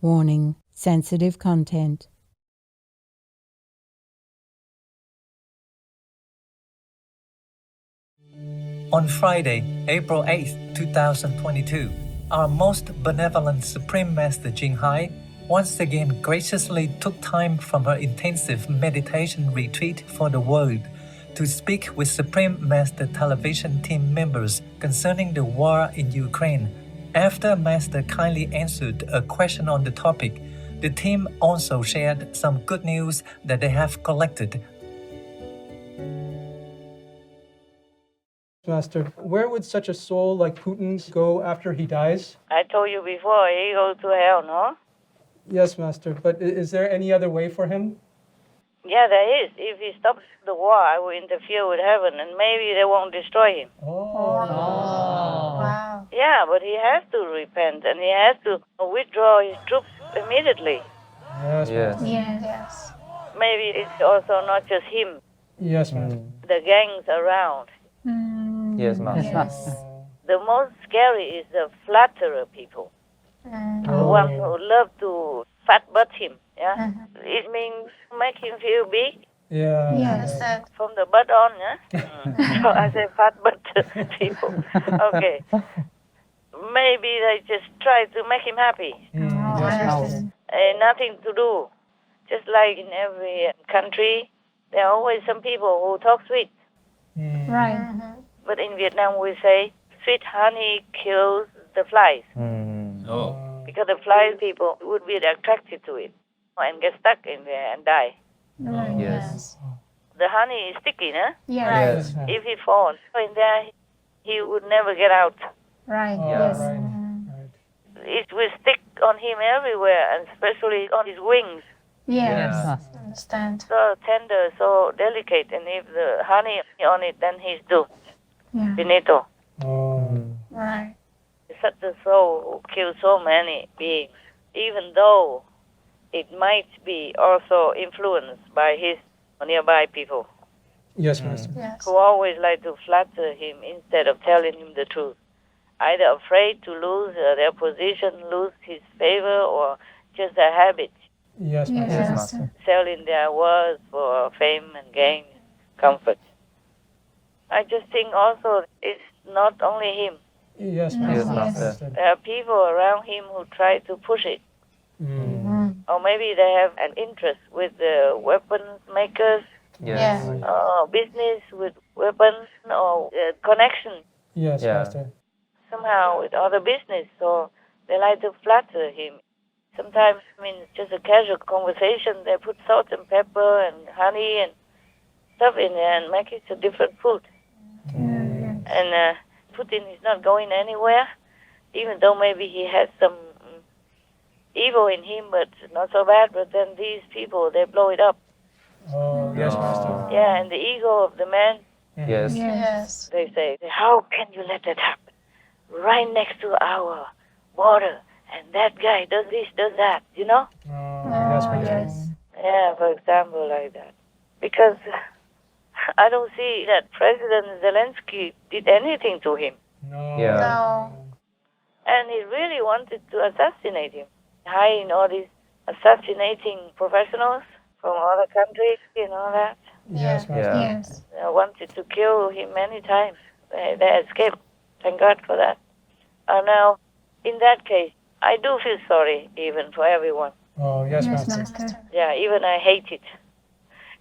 Warning: sensitive content. On Friday, April 8th, 2022, our most benevolent Supreme Master Jinghai once again graciously took time from her intensive meditation retreat for the world to speak with Supreme Master television team members concerning the war in Ukraine. After Master kindly answered a question on the topic, the team also shared some good news that they have collected. Master, where would such a soul like Putin's go after he dies? I told you before, he goes to hell, no? Yes, Master, but is there any other way for him? Yeah, there is. If he stops the war, I will interfere with heaven, and maybe they won't destroy him. Wow. Yeah, but he has to repent, and he has to withdraw his troops immediately. Yes, Master. Yes. Maybe it's also not just him, Yes, Master. the gangs around. Yes, Master. Yes. The most scary is the flatterer people, the ones who love to fat butt him. Yeah, it means make him feel big Yeah. Yes, that. from the butt on. Yeah, so I say fat butt people. Okay, maybe they just try to make him happy. Nothing to do. Just like in every country, there are always some people who talk sweet. Right. But in Vietnam, we say sweet honey kills the flies. Because the flies people would be attracted to it and get stuck in there and die. Right. Yes. The honey is sticky, no? Yes. If he falls in there, he would never get out. Right. Oh, Yes. right. It will stick on him everywhere, and especially on his wings. Yes. Yeah. Understand. So tender, so delicate, and if the honey on it, then he's doomed. Yeah. Finito. Right. Such a soul who kills so many beings, even though it might be also influenced by his nearby people, Yes, Master. Yes. who always like to flatter him instead of telling him the truth, either afraid to lose their position, lose his favor, or just a habit, Yes, Master. Yes. Master. selling their words for fame and gain, comfort. I just think also it's not only him. Yes, Yes, Master. Master. There are people around him who try to push it. Or maybe they have an interest with the weapons makers, Yes. or business with weapons, or connection Yes, Yeah. Master. somehow with other business. So they like to flatter him. Sometimes, just a casual conversation, they put salt and pepper and honey and stuff in there and make it a different food. And Putin is not going anywhere, even though maybe he has some evil in him, but not so bad. But then these people, they blow it up. Oh, yes, Master. Yeah, and the ego of the man, Yes. Yes. they say, how can you let that happen? Right next to our border, and that guy does this, does that, you know? Yes, Master. Yes. Yeah, for example, like that. Because I don't see that President Zelensky did anything to him. No. Yeah. No. And he really wanted to assassinate him, hiring all these assassinating professionals from other countries and all that. Yes, Master. Yeah. Yes. They wanted to kill him many times. They escaped. Thank God for that. Now, in that case, I do feel sorry even for everyone. Oh, yes, Yes, Master. Master. Yeah, even I hate it.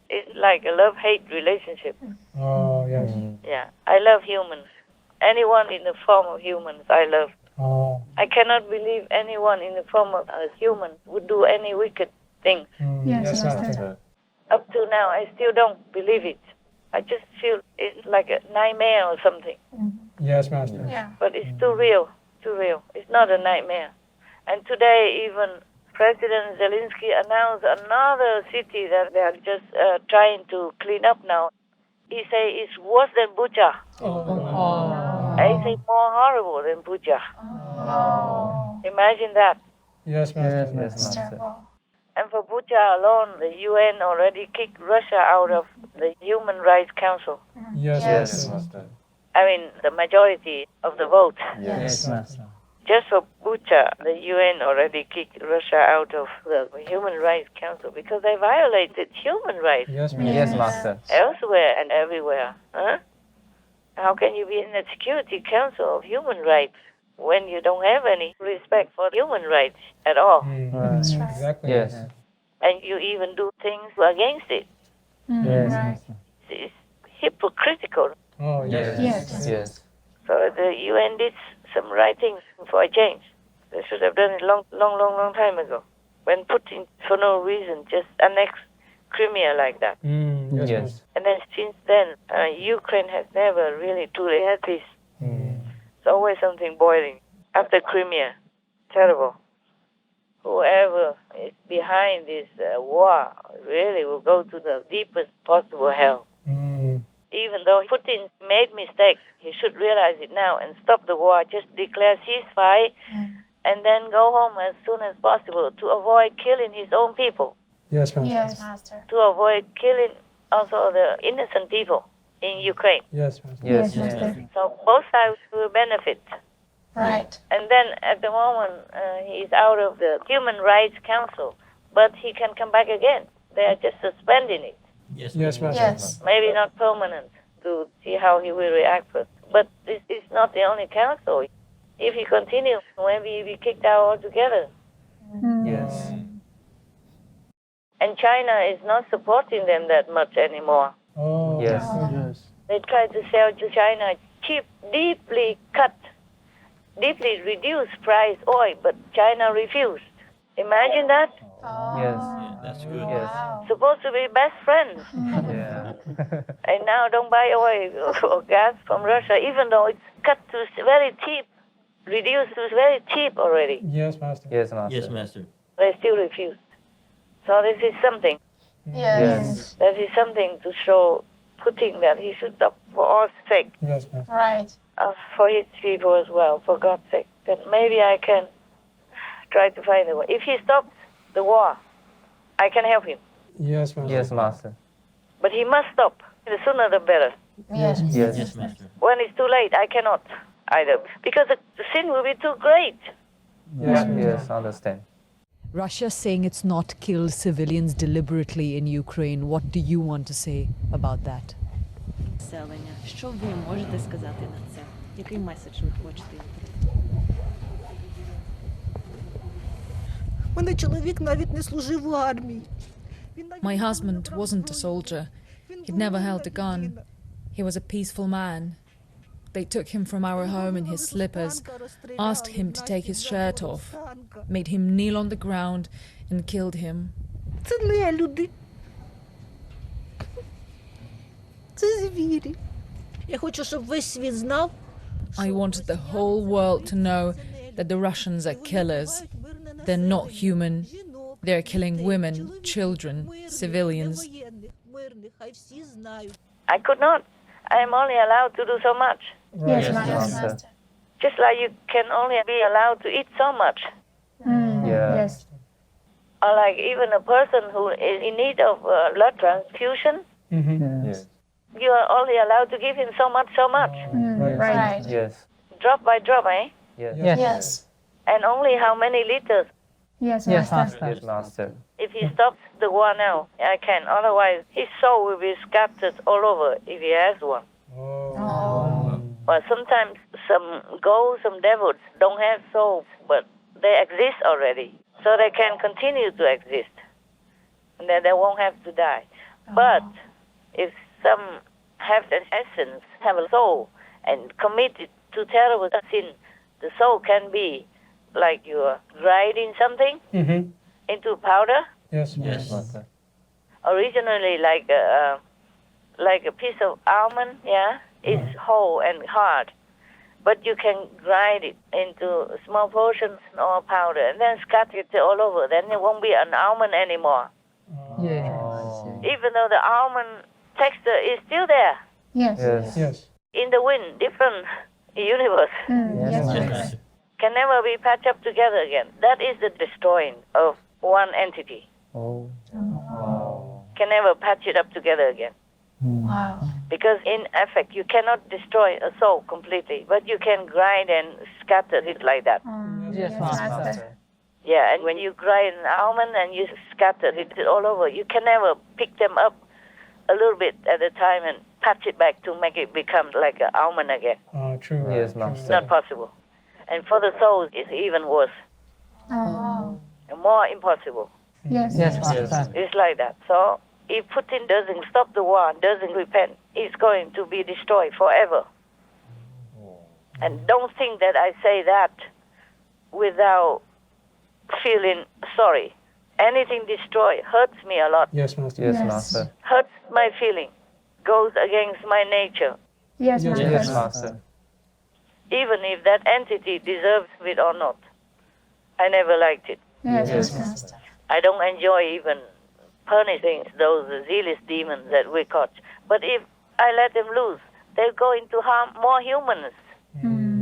It's like a love-hate relationship. Oh, yes. Yeah, I love humans. Anyone in the form of humans, I love. Oh. I cannot believe anyone in the form of a human would do any wicked thing. Yes, Yes, Master. Master. Up to now, I still don't believe it. I just feel it's like a nightmare or something. Yes, Master. Yeah. But it's too real, too real. It's not a nightmare. And today, even President Zelensky announced another city that they are just trying to clean up now. He say it's worse than Bucha. He say more horrible than Bucha. Imagine that. Yes, Master. Yes, It's Master. terrible. And for Bucha alone, the UN already kicked Russia out of the Human Rights Council. Yes, Yes. Master. I mean, the majority of the vote. Yes, Master. Just for Bucha, the UN already kicked Russia out of the Human Rights Council because they violated human rights Yes, ma'am. Yes, Master. elsewhere and everywhere. Huh? How can you be in the Security Council of Human Rights when you don't have any respect for human rights at all? That's right. Exactly. Yes. And you even do things against it. Yes. Right. It's hypocritical. Oh, yes. Yes. Yes. So the UN did some right things for a change. They should have done it long time ago. When Putin, for no reason, just annexed Crimea like that. Yes. Yes. And then since then, Ukraine has never really truly had peace. It's always something boiling. After Crimea, terrible. Whoever is behind this war really will go to the deepest possible hell. Even though Putin made mistakes, he should realize it now and stop the war. Just declare ceasefire and then go home as soon as possible to avoid killing his own people, Yes, ma'am. Yes, Master. to avoid killing also the innocent people in Ukraine. Yes, ma'am. Yes. Master. So both sides will benefit. Right. And then at the moment, he's out of the Human Rights Council, but he can come back again. They are just suspending it. Yes, ma'am. Yes. Maybe not permanent, to see how he will react. But this is not the only council. If he continues, maybe he'll be kicked out altogether. Yes. And China is not supporting them that much anymore. Oh, Yes. They try to sell to China cheap, deeply cut, deeply reduced price oil, but China refused. Imagine that. Oh. Yes. That's good. Yes. Wow. Supposed to be best friends. Yeah. And now don't buy oil or gas from Russia, even though it's cut to very cheap, reduced to very cheap already. Yes, master. Yes, Master. Yes, Master. They still refuse. So this is something. Yes. That is something to show Putin that he should stop for all sake, Yes, master. Right. for his people as well, for God's sake. That maybe I can try to find a way. If he stops the war, I can help him. Yes, master. Yes, Master. But he must stop. The sooner the better. Yes. Yes. Yes, Master. When it's too late, I cannot either. Because the sin will be too great. Yes, Yes, understand. Russia saying it's not killed civilians deliberately in Ukraine. What do you want to say about that? Населення. Що ви можете сказати на це? Який меседж ви хочете їм передати? Мене чоловік навіть не служив у армії. My husband wasn't a soldier. He'd never held a gun. He was a peaceful man. They took him from our home in his slippers, asked him to take his shirt off, made him kneel on the ground and killed him. Це не люди. Це звірі. Я хочу, щоб весь світ знав. I wanted the whole world to know that the Russians are killers. They're not human. They're killing women, children, civilians. I could not. I am only allowed to do so much. Yes, Yes, Master. Master. Just like you can only be allowed to eat so much. Yeah. Yes. Or like even a person who is in need of blood transfusion, Yes. you are only allowed to give him so much. Right. Yes. Drop by drop, eh? Yes. Yes. And only how many liters? Yes, Master. Yes, Master. If he stops the war now, I can. Otherwise, his soul will be scattered all over if he has one. Oh. But sometimes some ghosts, some devils don't have souls, but they exist already. So they can continue to exist. And then they won't have to die. But if some have an essence, have a soul, and committed to terrible sin, the soul can be like you are grinding something into powder. Yes, Yes. Master. Originally like a piece of almond, yeah, it's whole and hard. But you can grind it into small portions or powder and then scatter it all over. Then it won't be an almond anymore. Even though the almond texture is still there. Yes. Yes. Yes. In the wind, different universe. Yes, Yes, Master. Master. Can never be patched up together again. That is the destroying of one entity. Oh. Can never patch it up together again. Wow. Because in effect, you cannot destroy a soul completely, but you can grind and scatter it like that. Yes, Master. Yeah, and when you grind an almond and you scatter it all over, you can never pick them up a little bit at a time and patch it back to make it become like an almond again. True. Yes, True. Master. It's not possible. And for the souls, it's even worse. Oh. More impossible. Yes, Master. It's like that. So if Putin doesn't stop the war, doesn't repent, it's going to be destroyed forever. And don't think that I say that without feeling sorry. Anything destroyed hurts me a lot. Yes, Master. Yes, Yes. Master. Hurts my feeling. Goes against my nature. Yes, Yes, Yes, Master. Master. Even if that entity deserves it or not. I never liked it. Yes, Yes, Master. I don't enjoy even punishing those zealous demons that we caught. But if I let them loose, they're going to harm more humans.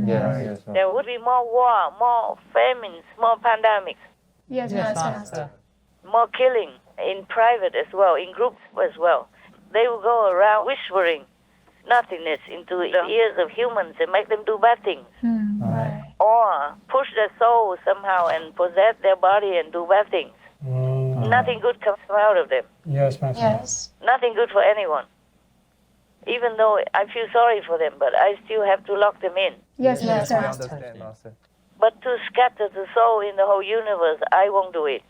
Yes, Master. There would be more war, more famines, more pandemics, Yes, Master. more killing in private as well, in groups as well. They will go around whispering nothingness into the ears of humans and make them do bad things. Right. Or push their soul somehow and possess their body and do bad things. Nothing good comes out of them. Yes, Master. Yes. Nothing good for anyone. Even though I feel sorry for them, but I still have to lock them in. Yes, I Master. understand, Master. But to scatter the soul in the whole universe, I won't do it.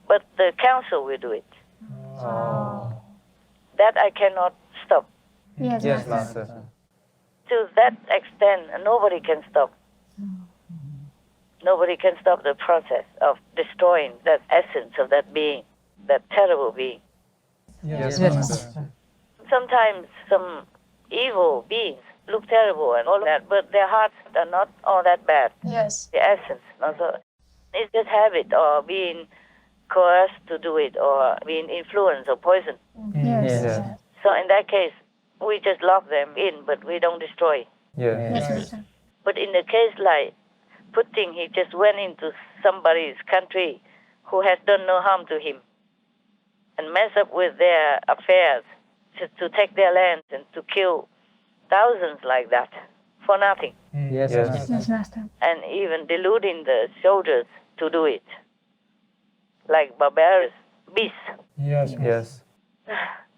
But the council will do it. That I cannot stop. Yes, Yes, Master. Master. To that extent, nobody can stop. Nobody can stop the process of destroying that essence of that being, that terrible being. Yes, Yes, Master. Sometimes some evil beings look terrible and all that, but their hearts are not all that bad. Yes. The essence, also, it's just habit or being coerced to do it or being influenced or poisoned. Yes. Yes. So in that case, we just lock them in, but we don't destroy. Yes. Yes, Master. But in the case like Putin, he just went into somebody's country who has done no harm to him and mess up with their affairs to take their lands and to kill thousands like that for nothing, Yes, Yes. Master. Yes, Master. and even deluding the soldiers to do it, like barbarous beasts. Yes, Master. Yes.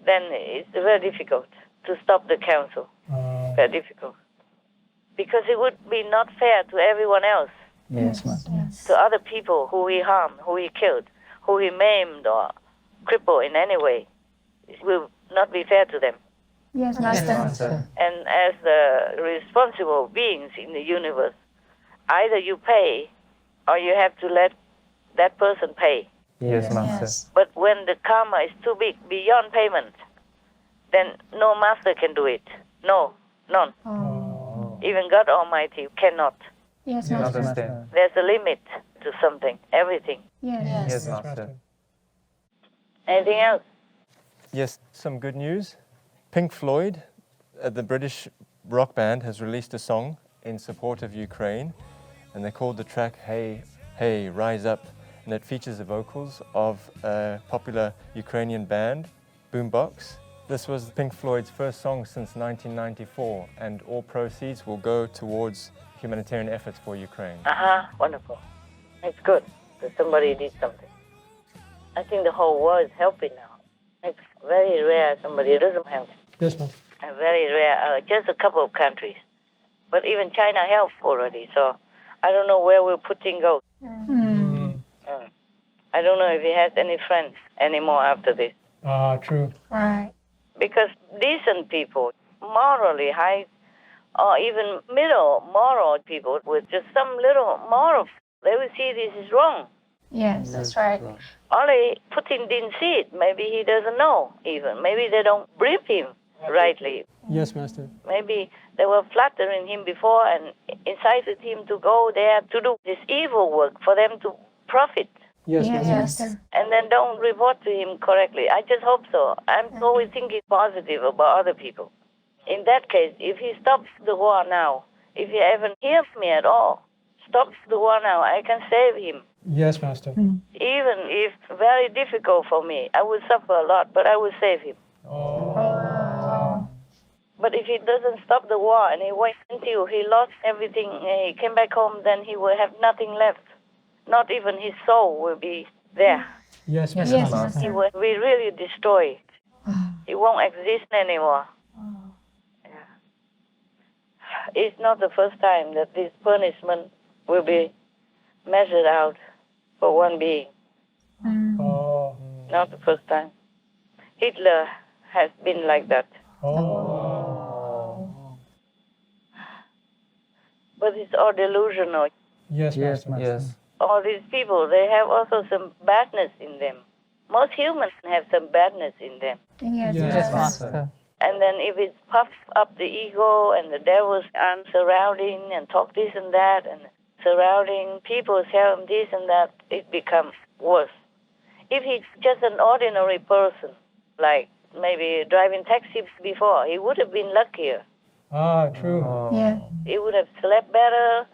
Then it's very difficult to stop the council. Very difficult. Because it would be not fair to everyone else, Yes, Master. Yes. to other people who he harmed, who he killed, who he maimed or crippled in any way. It will not be fair to them. Yes, Yes, Master. Master. And as the responsible beings in the universe, either you pay or you have to let that person pay. Yes, Master. Yes. But when the karma is too big, beyond payment, then no master can do it. No, none. Oh. Even God Almighty cannot. Yes, I Master. understand. There's a limit to something, everything. Yes. Yes, Yes, Master. Anything else? Yes, some good news. Pink Floyd, the British rock band, has released a song in support of Ukraine, and they called the track Hey, Hey, Rise Up, and it features the vocals of a popular Ukrainian band, Boombox. This was Pink Floyd's first song since 1994, and all proceeds will go towards humanitarian efforts for Ukraine. Wonderful. It's good that somebody did something. I think the whole world is helping now. It's very rare somebody doesn't help. Yes, Master. And very rare, just a couple of countries. But even China helped already, so I don't know where will Putin go. I don't know if he has any friends anymore after this. True. Right. Because decent people, morally high, or even middle moral people with just some little moral, they will see this is wrong. Yes, that's right. Only Putin didn't see it. Maybe he doesn't know even. Maybe they don't brief him rightly. Yes, Master. Maybe they were flattering him before and incited him to go there to do this evil work for them to profit. Yes, Yes, Master. Master. And then don't report to him correctly. I just hope so. I'm always thinking positive about other people. In that case, if he stops the war now, if he even hears me at all, stops the war now, I can save him. Yes, Master. Even if very difficult for me, I will suffer a lot, but I will save him. But if he doesn't stop the war and he waits until he lost everything and he came back home, then he will have nothing left. Not even his soul will be there. Yes, Yes, Master. Master. He will be really destroyed. He won't exist anymore. Yeah. It's not the first time that this punishment will be measured out for one being. Oh. Not the first time. Hitler has been like that. Oh. But it's all delusional. Yes, Yes, Master. yes. All these people, they have also some badness in them. Most humans have some badness in them. Yes, Yes, yes. Master. And then if it puffs up the ego and the devils are surrounding and talk this and that and surrounding people tell him this and that, it becomes worse. If he's just an ordinary person, like maybe driving taxi before, he would have been luckier. Ah, true. Yeah. He would have slept better,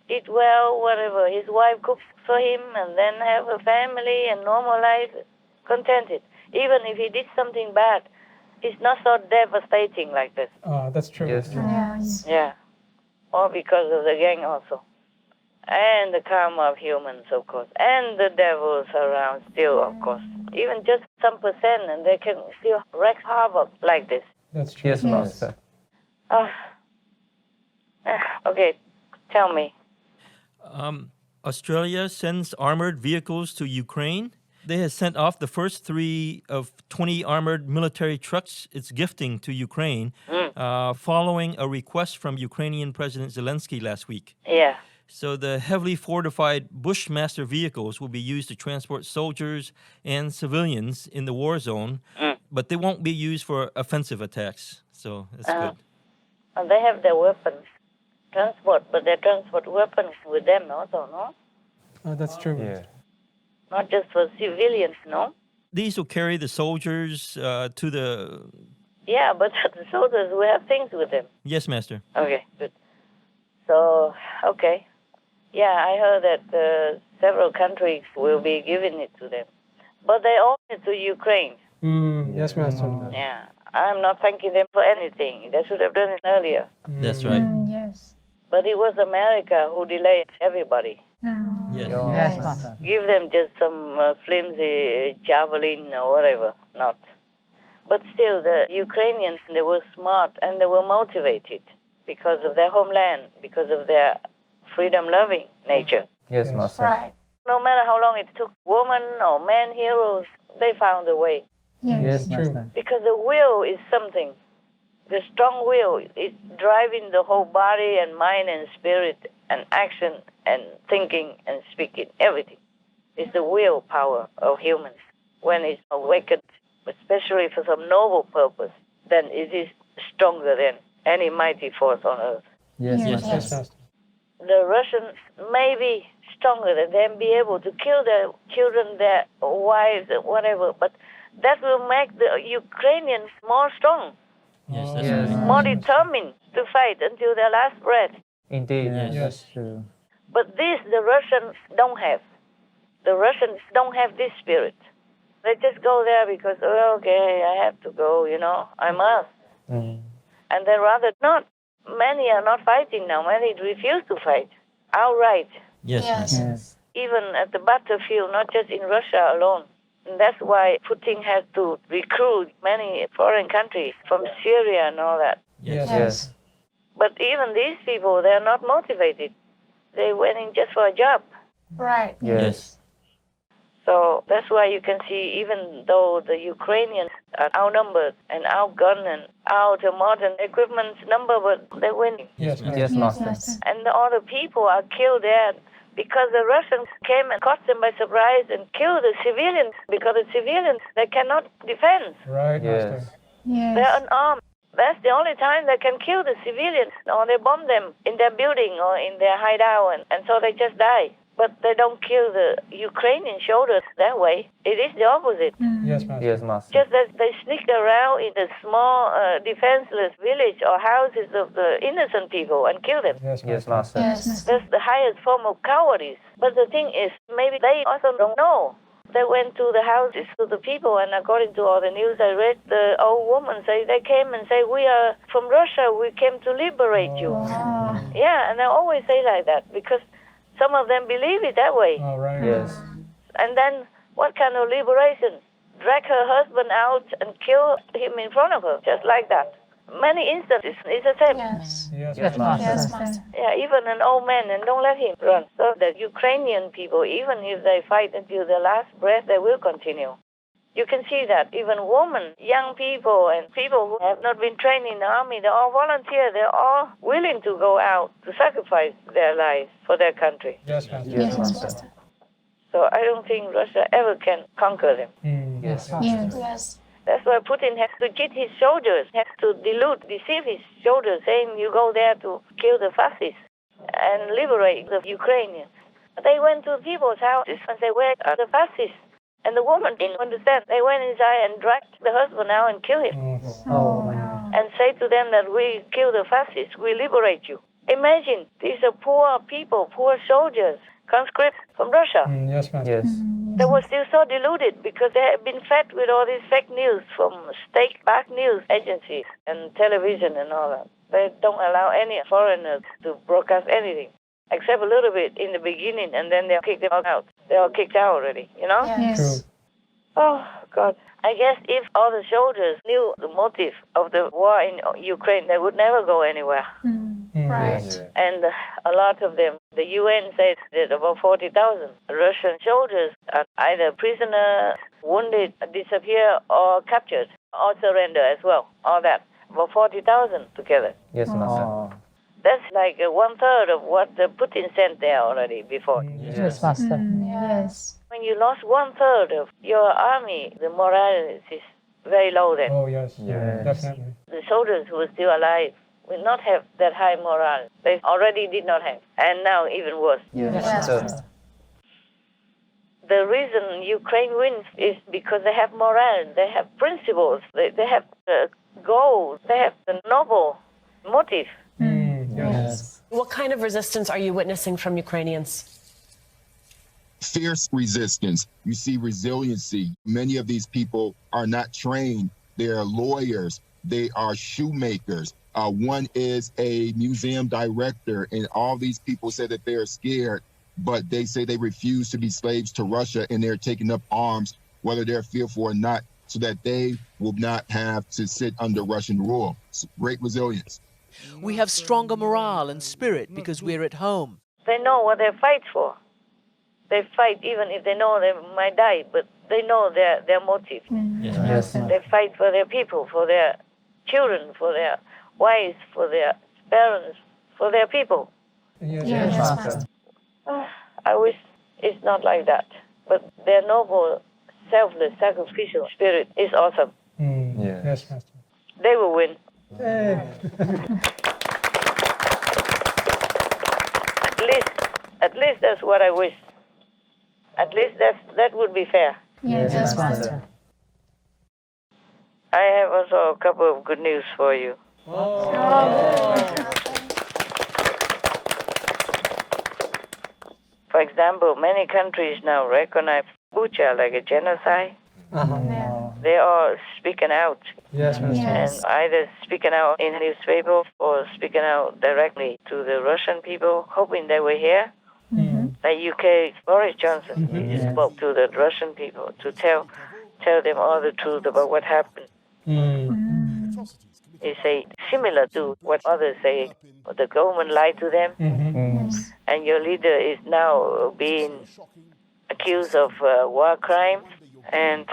eat well, whatever. His wife cooks for him and then have a family and normal life, contented. Even if he did something bad, it's not so devastating like this. That's true. Yes. Yes. Yeah. Or because of the gang also. And the karma of humans, of course. And the devils around still, of course. Even just some percent and they can still wreak havoc like this. That's true. Yes, Master. Okay, tell me. Australia sends armored vehicles to Ukraine. They have sent off the first 3 of 20 armored military trucks it's gifting to Ukraine, following a request from Ukrainian President Zelensky last week. Yeah. So the heavily fortified Bushmaster vehicles will be used to transport soldiers and civilians in the war zone, but they won't be used for offensive attacks. So that's good. And they have their weapons, transport, but they transport weapons with them also, no? That's true. Yeah. Not just for civilians, no? These will carry the soldiers to the... Yeah, but the soldiers will have things with them. Yes, Master. Okay, good. So, okay. Yeah, I heard that several countries will be giving it to them. But they owe it to Ukraine. Yes, Master. Yeah. I'm not thanking them for anything. They should have done it earlier. That's right. Yes. But it was America who delayed everybody. Yes. Yes, Master. Give them just some flimsy javelin or whatever. Not. But still, the Ukrainians, they were smart and they were motivated because of their homeland, because of their freedom-loving nature. Yes, Master. Right. No matter how long it took, women or men heroes, they found a way. Yes, True. Master. Because the will is something. The strong will is driving the whole body and mind and spirit and action and thinking and speaking, everything. It's the will power of humans. When it's awakened, especially for some noble purpose, then it is stronger than any mighty force on earth. Yes, Yes. Master. Yes, Master. The Russians may be stronger than them, be able to kill their children, their wives, whatever, but that will make the Ukrainians more strong, Yes, that's Yes. right. more determined to fight until their last breath. Indeed. Yes. That's true. But this the Russians don't have. The Russians don't have this spirit. They just go there because, oh, okay, I have to go, I must. And they rather not. Many are not fighting now. Many refuse to fight outright, Yes, Yes. Master. Yes. even at the battlefield, not just in Russia alone. And that's why Putin has to recruit many foreign countries from Syria and all that. Yes. Yes. But even these people, they're not motivated. They went in just for a job. Right. Yes. So that's why you can see, even though the Ukrainians are outnumbered and outgunned and out modern equipment number, but they're winning. Yes, Master. Yes, Yes, Master. Master. And all the people are killed there because the Russians came and caught them by surprise and killed the civilians, because the civilians, they cannot defend. Right, Yes. Master. Yes. They're unarmed. That's the only time they can kill the civilians, or they bomb them in their building or in their hideout, and so they just die. But they don't kill the Ukrainian soldiers that way. It is the opposite. Yes, Master. Yes, Master. Just that they sneak around in the small, defenseless village or houses of the innocent people and kill them. Yes, Yes, Master. Master. Yes, Master. That's the highest form of cowardice. But the thing is, maybe they also don't know They went to the houses to the people, and according to all the news I read, the old woman say they came and say, "We are from Russia. We came to liberate you." Wow. Yeah, and they always say like that because some of them believe it that way. Oh, right. Yes. And then what kind of liberation? Drag her husband out and kill him in front of her, just like that. Many instances, it's the same. Yes. Yes, Yes, Master. Yes, Master. Yeah, even an old man, and don't let him run. So the Ukrainian people, even if they fight until the last breath, they will continue. You can see that even women, young people, and people who have not been trained in the army, they're all volunteer. They're all willing to go out to sacrifice their lives for their country. Yes, Master. Yes, Yes, Master. Master. So I don't think Russia ever can conquer them. Yes, Yes. Yes. That's why Putin has to cheat his soldiers, has to deceive his soldiers, saying you go there to kill the fascists and liberate the Ukrainians. They went to people's houses and said, "Where are the fascists?" And the woman didn't understand. They went inside and dragged the husband out and killed him. Oh, wow. And say to them that we kill the fascists, we liberate you. Imagine, these are poor people, poor soldiers, conscripts from Russia. Yes, Master. Yes. They were still so deluded because they had been fed with all this fake news from state-backed news agencies and television and all that. They don't allow any foreigners to broadcast anything, except a little bit in the beginning, and then they'll kick them out. They're all kicked out already, you know? Yes. Oh, God. I guess if all the soldiers knew the motive of the war in Ukraine, they would never go anywhere. Right. And a lot of them, the UN says that about 40,000 Russian soldiers are either prisoners, wounded, disappear, or captured, or surrender as well. All that. About 40,000 together. Yes, Master. Oh. That's like 1/3 of what Putin sent there already before. Yes, Master. Yes. When you lost 1/3 of your army, the morale is very low then. Oh, yes. Yes. Definitely. The soldiers who are still alive will not have that high morale. They already did not have. And now even worse. Yes, Yes, Master. Master. The reason Ukraine wins is because they have morale, they have principles, they have goals, they have the noble motive. Yes. What kind of resistance are you witnessing from Ukrainians? Fierce resistance. You see resiliency. Many of these people are not trained. They are lawyers. They are shoemakers. One is a museum director, and all these people say that they're scared, but they say they refuse to be slaves to Russia, and they're taking up arms, whether they're fearful or not, so that they will not have to sit under Russian rule. It's great resilience. We have stronger morale and spirit because we're at home. They know what they fight for. They fight even if they know they might die, but they know their motive. Yes. They fight for their people, for their children, for their wives, for their parents, for their people. Yes, Yes, Master. I wish it's not like that. But their noble, selfless, sacrificial spirit is awesome. Yes. Yes, Master. They will win. Hey. At least that's what I wish. At least that would be fair. Yes, Yes, Master. Master. I have also a couple of good news for you. For example, many countries now recognize Bucha like a genocide. They are speaking out. Yes, Master. And either speaking out in newspaper or speaking out directly to the Russian people, hoping they will hear. The UK Boris Johnson spoke to the Russian people to tell them all the truth about what happened. He say similar to what others say. The government lied to them, and your leader is now being accused of war crimes. And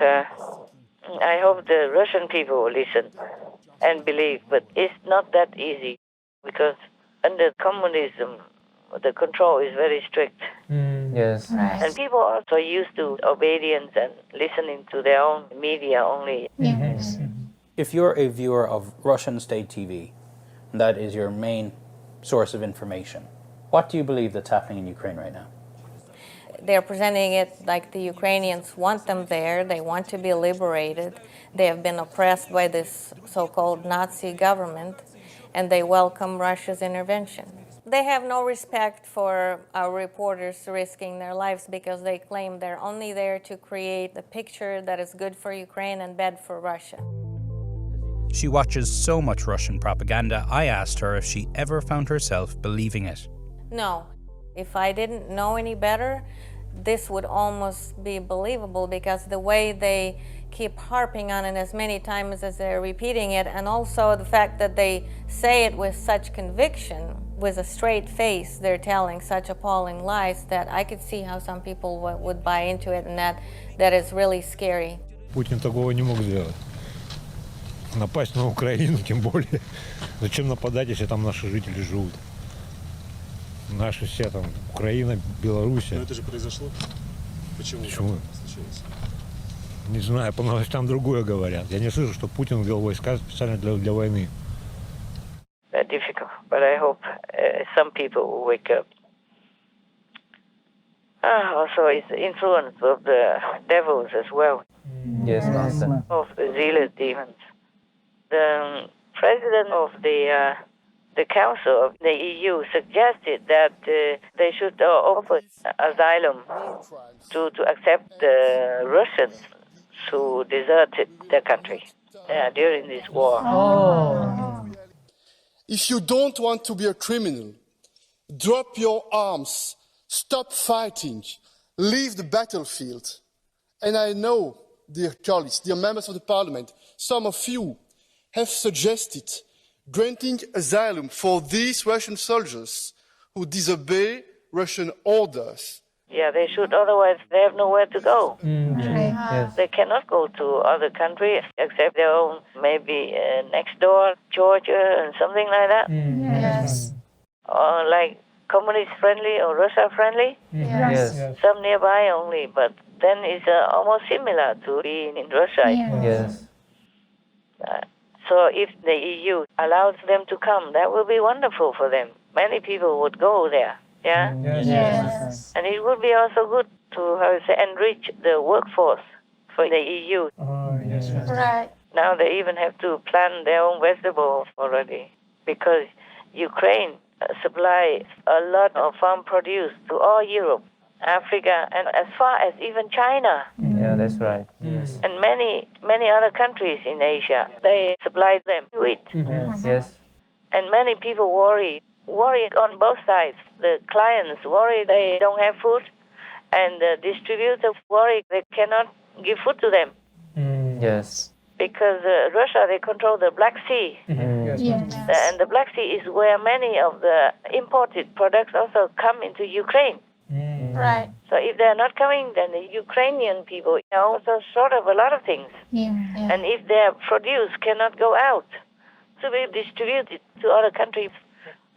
I hope the Russian people will listen and believe. But it's not that easy because under communism, the control is very strict. Yes. And people are so used to obedience and listening to their own media only. Yes. If you're a viewer of Russian state TV, that is your main source of information, what do you believe that's happening in Ukraine right now? They're presenting it like the Ukrainians want them there, they want to be liberated, they have been oppressed by this so-called Nazi government, and they welcome Russia's intervention. They have no respect for our reporters risking their lives because they claim they're only there to create the picture that is good for Ukraine and bad for Russia. She watches so much Russian propaganda, I asked her if she ever found herself believing it. No. If I didn't know any better, this would almost be believable because the way they keep harping on it as many times as they're repeating it, and also the fact that they say it with such conviction, with a straight face, they're telling such appalling lies that I could see how some people would buy into it, and that is really scary. Путин такого не мог сделать. Напасть на Украину, тем более. Зачем нападать, если там наши жители живут? Наши все там, Украина, Белоруссия. Но это же произошло. Почему? Случилось? Не знаю, по новостям другое говорят. Я не слышу, что Путин ввел войска специально для войны. Very difficult, but I hope some people will wake up. Also, it's the influence of the devils as well. Yes, Master. Of the zealous demons. The president of the Council of the EU suggested that they should offer asylum to accept the Russians who deserted their country during this war. If you don't want to be a criminal, drop your arms, stop fighting, leave the battlefield. And I know, dear colleagues, dear members of the parliament, some of you have suggested granting asylum for these Russian soldiers who disobey Russian orders. Yeah, they should, otherwise they have nowhere to go. Yes. They cannot go to other countries except their own, maybe next door, Georgia and something like that. Yes. Or like communist friendly or Russia friendly. Yes. Some nearby only, but then it's almost similar to being in Russia. Yes. So if the EU allows them to come, that will be wonderful for them. Many people would go there. Yeah? Yes. And it would be also good to enrich the workforce for the EU. Right. Now they even have to plant their own vegetables already because Ukraine supplies a lot of farm produce to all Europe, Africa, and as far as even China. Yeah, that's right. Yes. And many other countries in Asia, they supply them with. Yes. And many people worry on both sides. The clients worry they don't have food, and the distributors worry they cannot give food to them. Yes. Because Russia, they control the Black Sea. Yes. And the Black Sea is where many of the imported products also come into Ukraine. Right. So if they're not coming, then the Ukrainian people are also short of a lot of things. Yeah. And if their produce cannot go out to be distributed to other countries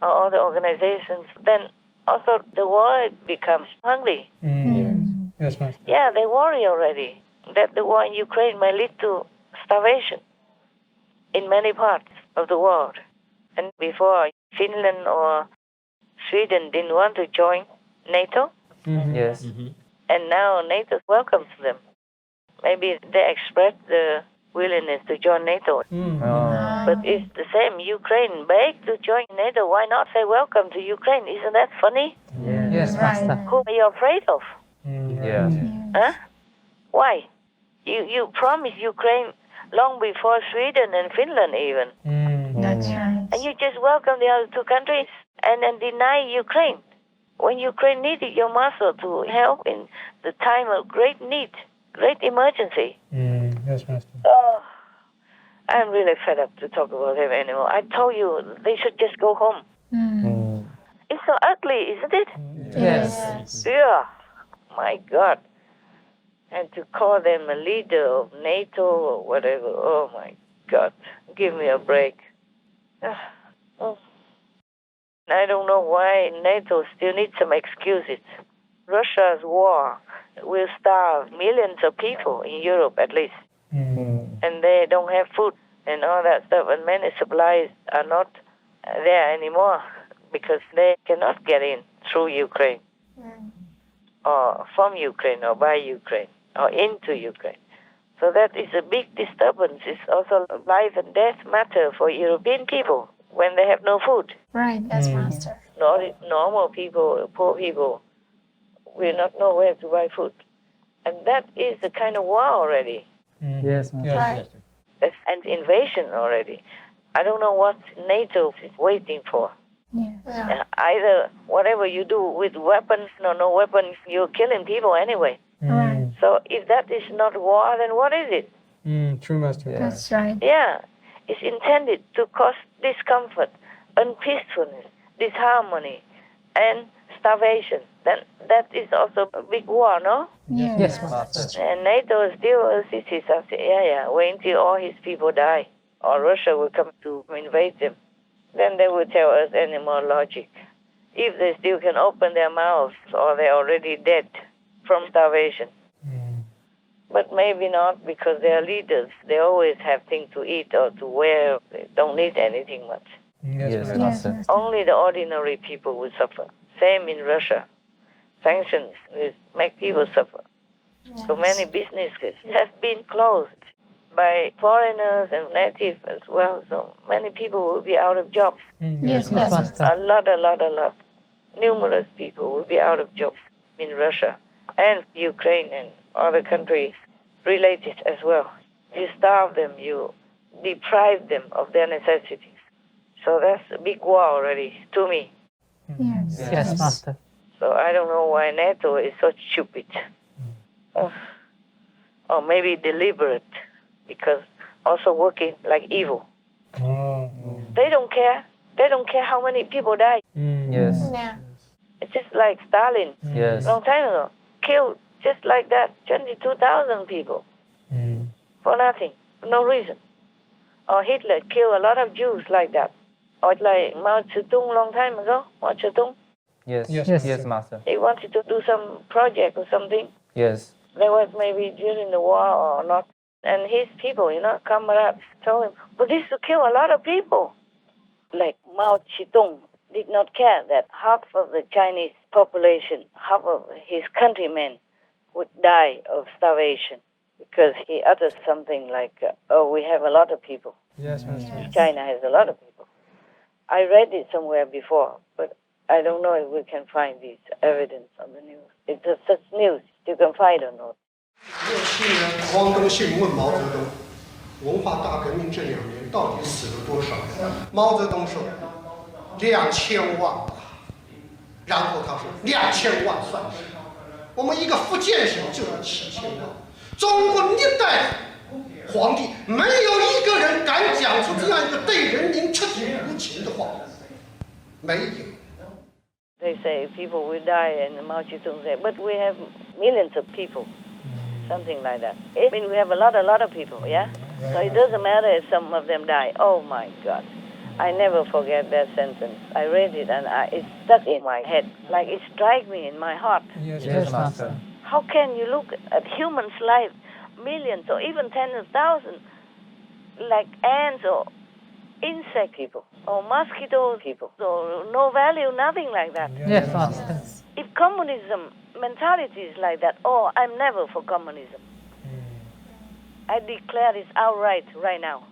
or other organizations, then also the world becomes hungry. Yes, Master. Yeah, they worry already that the war in Ukraine may lead to starvation in many parts of the world. And before, Finland or Sweden didn't want to join NATO. Yes. And now NATO welcomes them. Maybe they express the willingness to join NATO. But it's the same. Ukraine begged to join NATO. Why not say welcome to Ukraine? Isn't that funny? Yes, Master. Who are you afraid of? Yeah. Huh? Why? You promised Ukraine long before Sweden and Finland even. That's right. And you just welcome the other two countries and then deny Ukraine. When Ukraine needed your muscle to help in the time of great need, great emergency. Yes, Master. Oh, I'm really fed up to talk about them anymore. I told you they should just go home. It's so ugly, isn't it? Yes. Yeah. My God. And to call them a leader of NATO or whatever, oh my God. Give me a break. I don't know why NATO still needs some excuses. Russia's war will starve millions of people in Europe at least. And they don't have food and all that stuff. And many supplies are not there anymore because they cannot get in through Ukraine or from Ukraine or by Ukraine or into Ukraine. So that is a big disturbance. It's also a life and death matter for European people when they have no food. Right, that's Master. normal people, poor people, will not know where to buy food. And that is a kind of war already. Yes, Master. Right. It's an invasion already. I don't know what NATO is waiting for. Yeah. Either whatever you do with weapons or no weapons, you're killing people anyway. Right. So if that is not war, then what is it? True, Master. Yeah. That's right. Yeah, it's intended to cause discomfort, unpeacefulness, disharmony, and starvation. Then that is also a big war, no? Yeah. Yes, Master. And NATO still assists us. Wait until all his people die, or Russia will come to invade them. Then they will tell us any more logic. If they still can open their mouths, or they're already dead from starvation. But maybe not, because they are leaders. They always have things to eat or to wear. They don't need anything much. Yes, Yes, Master. Master. Only the ordinary people will suffer. Same in Russia. Sanctions will make people suffer. So many businesses have been closed by foreigners and natives as well. So many people will be out of jobs. Yes, Master. A lot. Numerous people will be out of jobs in Russia and Ukraine and other countries related as well. You starve them, you deprive them of their necessities. So that's a big war already to me. Yes. Yes, Master. So I don't know why NATO is so stupid. Or maybe deliberate, because also working like evil. They don't care. They don't care how many people die. Yes. Yeah. It's just like Stalin, Yes. long time ago, killed just like that 22,000 people for nothing, for no reason. Or Hitler killed a lot of Jews like that. Or like Mao Zedong long time ago, Mao Zedong. Yes. Yes, Yes, Master. Master. He wanted to do some project or something. Yes. There was maybe during the war or not. And his people, comrades, told him, but this will kill a lot of people. Like Mao Zedong did not care that half of the Chinese population, half of his countrymen would die of starvation, because he uttered something like, we have a lot of people. Yes, Master. China has a lot of people. I read it somewhere before, but I don't know if we can find this evidence on the news. It's just such news you can find or not. 67年，汪登信问毛泽东，文化大革命这2年到底死了多少人？毛泽东说2000万吧，然后他说2000万算什么？我们一个福建省就有7000万，中国历代皇帝没有一个人敢讲出这样一个对人民彻底无情的话，没有。 They say people will die, and Mao Zedong said, but we have millions of people, something like that. I mean, we have a lot of people, yeah? So it doesn't matter if some of them die. Oh my God. I never forget that sentence. I read it and it stuck in my head, like it struck me in my heart. Yes, Master. How can you look at humans' life, millions or even tens of thousands, like ants or insect people or mosquito people, so no value, nothing like that. Yes, Master. If communism mentality is like that, I'm never for communism. I declare this outright right now.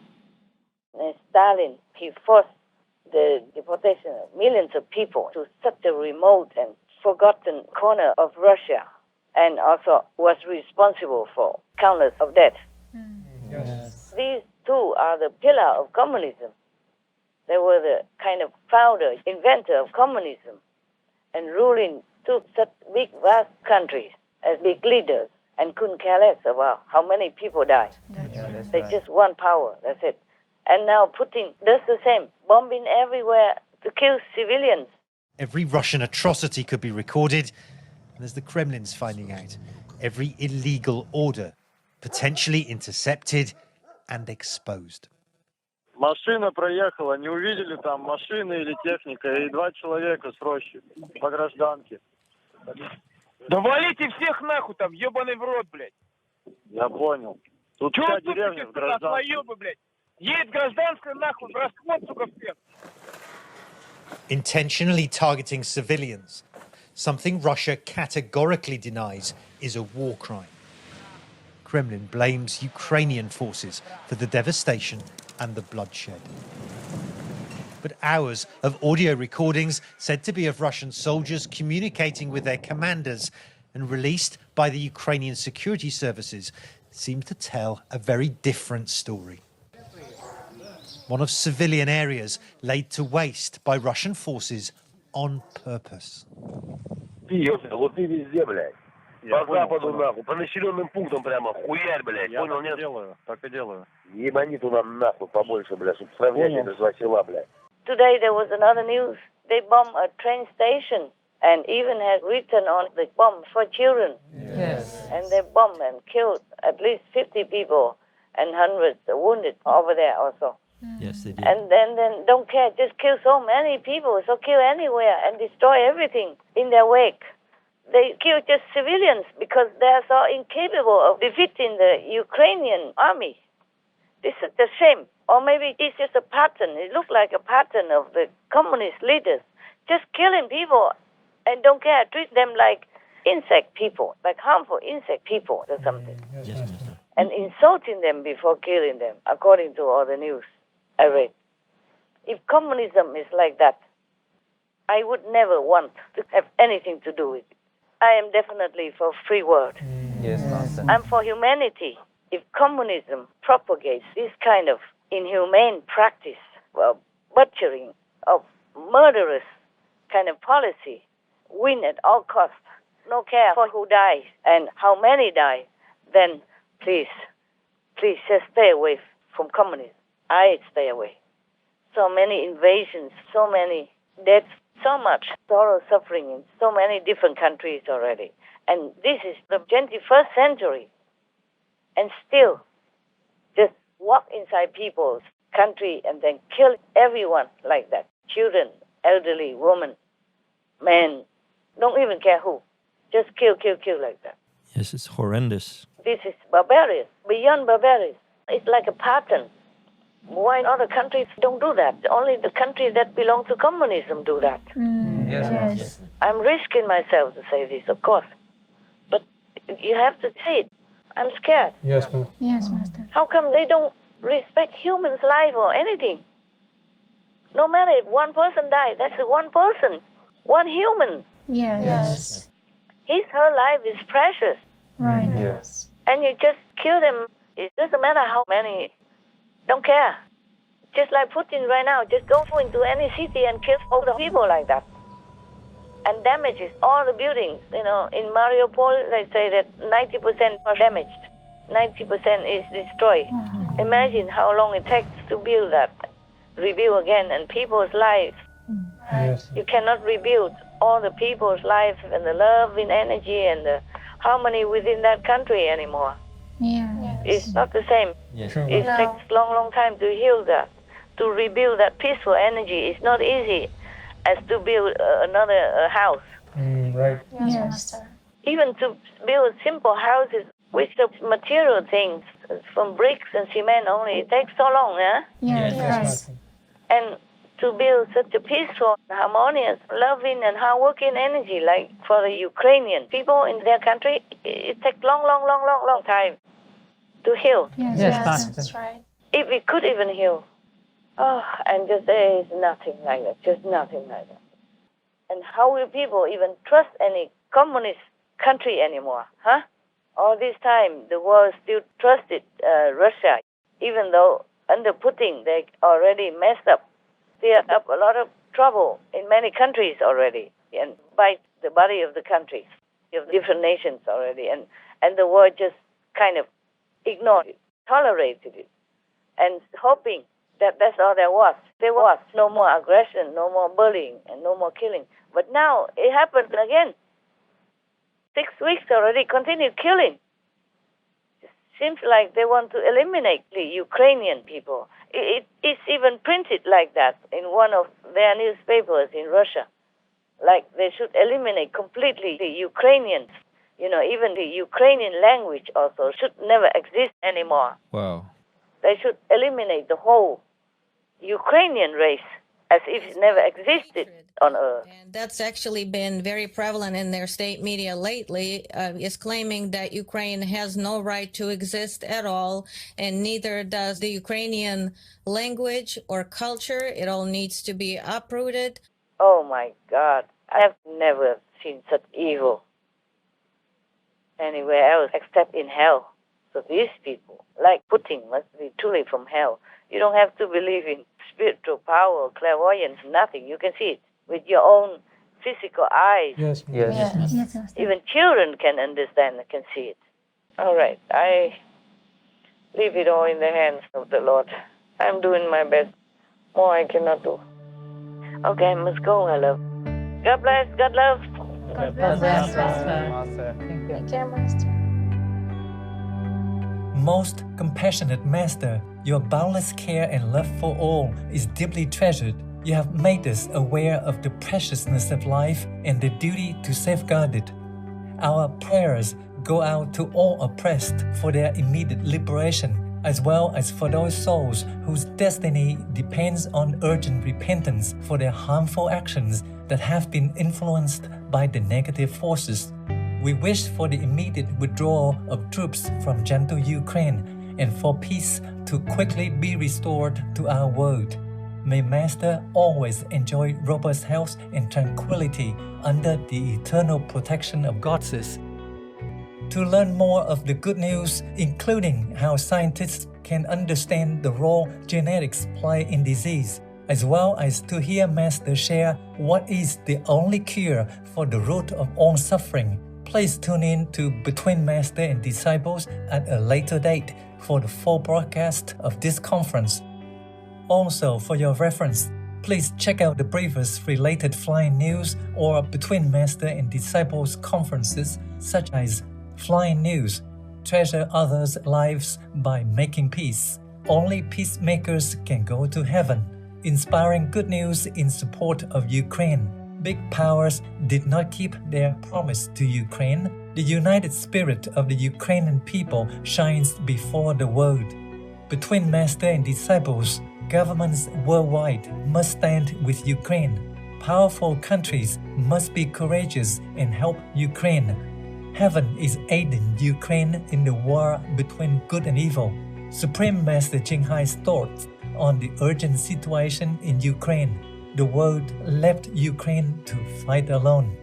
And Stalin, he forced the deportation of millions of people to such a remote and forgotten corner of Russia, and also was responsible for countless of deaths. Yes. These two are the pillar of communism. They were the kind of founder, inventor of communism, and ruling two such big, vast countries as big leaders, and couldn't care less about how many people die. They just want power, that's it. And now Putin does the same, bombing everywhere to kill civilians. Every Russian atrocity could be recorded, and as the Kremlin's finding out, every illegal order potentially intercepted and exposed. Машина проехала, не увидели там машины или техника, и 2 человека с рощи по гражданке. Да валите всех нахуй там, ебаный в рот, блядь. Я понял. Тут Чего вся вы деревня в гражданке. наебы, блядь? Едет гражданская нахуй, в расход, сука, всех. Intentionally targeting civilians, something Russia categorically denies is a war crime. Kremlin blames Ukrainian forces for the devastation and the bloodshed. but hours of audio recordings said to be of Russian soldiers communicating with their commanders and released by the Ukrainian security services seem to tell a very different story. One of civilian areas laid to waste by Russian forces on purpose. Вот и везде, блядь. По западу, нахуй, по населенным пунктам прямо хуярь, блядь. Понял, нет? Так и делаю. Ебани туда нахуй побольше, блядь, чтобы сравнять эти два села, блядь. Today there was another news. They bombed a train station and even had written on the bomb for children. Yes. And they bombed and killed at least 50 people and hundreds wounded over there also. Yes, they did. And then don't care, just kill so many people, so kill anywhere and destroy everything in their wake. They kill just civilians because they are so incapable of defeating the Ukrainian army. This is a shame. Or maybe it's just a pattern. It looks like a pattern of the communist leaders. Just killing people and don't care. Treat them like insect people, like harmful insect people or something. Yes, Minister. And insulting them before killing them, according to all the news I read. If communism is like that, I would never want to have anything to do with it. I am definitely for free world. Yes, Master. I'm for humanity. If communism propagates this kind of inhumane practice, well, butchering of murderous kind of policy, win at all costs, no care for who dies and how many die, then please just stay away from communism. I stay away. So many invasions, so many deaths, so much sorrow, suffering in so many different countries already. And this is the 21st century. And still, just walk inside people's country and then kill everyone like that. Children, elderly, women, men, don't even care who. Just kill like that. Yes, it's horrendous. This is barbarous, beyond barbarous. It's like a pattern. Why other countries don't do that? Only the countries that belong to communism do that. Yes. I'm risking myself to say this, of course. But you have to say it. I'm scared. Yes, ma'am. Yes, Master. How come they don't respect humans' life or anything? No matter if one person died, that's one person, one human. Yes. Her life is precious. Right. Yes. And you just kill them. It doesn't matter how many. Don't care. Just like Putin right now, just go into any city and kill all the people like that. And damages all the buildings. You know, in Mariupol, they say that 90% are damaged. 90% is destroyed. Imagine how long it takes to build that, rebuild again, and people's lives. Yes. You cannot rebuild all the people's lives and the love and energy and the harmony within that country anymore. Yeah. It's not the same. Yes. True. It takes long time to heal that, to rebuild that peaceful energy. It's not easy as to build another house. Right. Yes, Master. Even to build simple houses with the material things from bricks and cement only, it takes so long, huh? Yes. Master. And to build such a peaceful, harmonious, loving, and hardworking energy like for the Ukrainian people in their country, it takes long time to heal. Yes, Master. that's right. If we could even heal. And just there is nothing like that, just nothing like that. And how will people even trust any communist country anymore, huh? All this time, the world still trusted Russia, even though under Putin, they already messed up. They have up a lot of trouble in many countries already, and by the body of the countries, of different nations already, and the world just kind of ignored it, tolerated it, and hoping that that's all there was. There was no more aggression, no more bullying, and no more killing. But now it happened again. 6 weeks already, continued killing. It seems like they want to eliminate the Ukrainian people. It's even printed like that in one of their newspapers in Russia. Like they should eliminate completely the Ukrainians. You know, even the Ukrainian language also should never exist anymore. Wow. They should eliminate the whole Ukrainian race as if it never existed on Earth. And that's actually been very prevalent in their state media lately, is claiming that Ukraine has no right to exist at all, and neither does the Ukrainian language or culture. It all needs to be uprooted. Oh my God, I have never seen such evil anywhere else except in hell. So these people, like Putin, must be truly from hell. You don't have to believe in spiritual power, clairvoyance, nothing. You can see it with your own physical eyes. Yes. Even children can understand and can see it. All right, I leave it all in the hands of the Lord. I'm doing my best. More I cannot do. Okay, I must go, my love. God bless, God love. God bless, Master. Take care, Master. Most compassionate Master, your boundless care and love for all is deeply treasured. You have made us aware of the preciousness of life and the duty to safeguard it. Our prayers go out to all oppressed for their immediate liberation, as well as for those souls whose destiny depends on urgent repentance for their harmful actions that have been influenced by the negative forces. We wish for the immediate withdrawal of troops from gentle Ukraine and for peace to quickly be restored to our world. May Master always enjoy robust health and tranquility under the eternal protection of Goddess. To learn more of the good news, including how scientists can understand the role genetics play in disease, as well as to hear Master share what is the only cure for the root of all suffering, please tune in to Between Master and Disciples at a later date for the full broadcast of this conference. Also, for your reference, please check out the previous related flying news or Between Master and Disciples conferences such as Flying News, Treasure Others' Lives by Making Peace, Only Peacemakers Can Go to Heaven, Inspiring Good News in Support of Ukraine, Big Powers Did Not Keep Their Promise to Ukraine, The United Spirit of the Ukrainian People Shines Before the World. Between Master and Disciples, governments worldwide must stand with Ukraine. Powerful countries must be courageous and help Ukraine. Heaven is aiding Ukraine in the war between good and evil. Supreme Master Jinghai's thoughts on the urgent situation in Ukraine. The world left Ukraine to fight alone.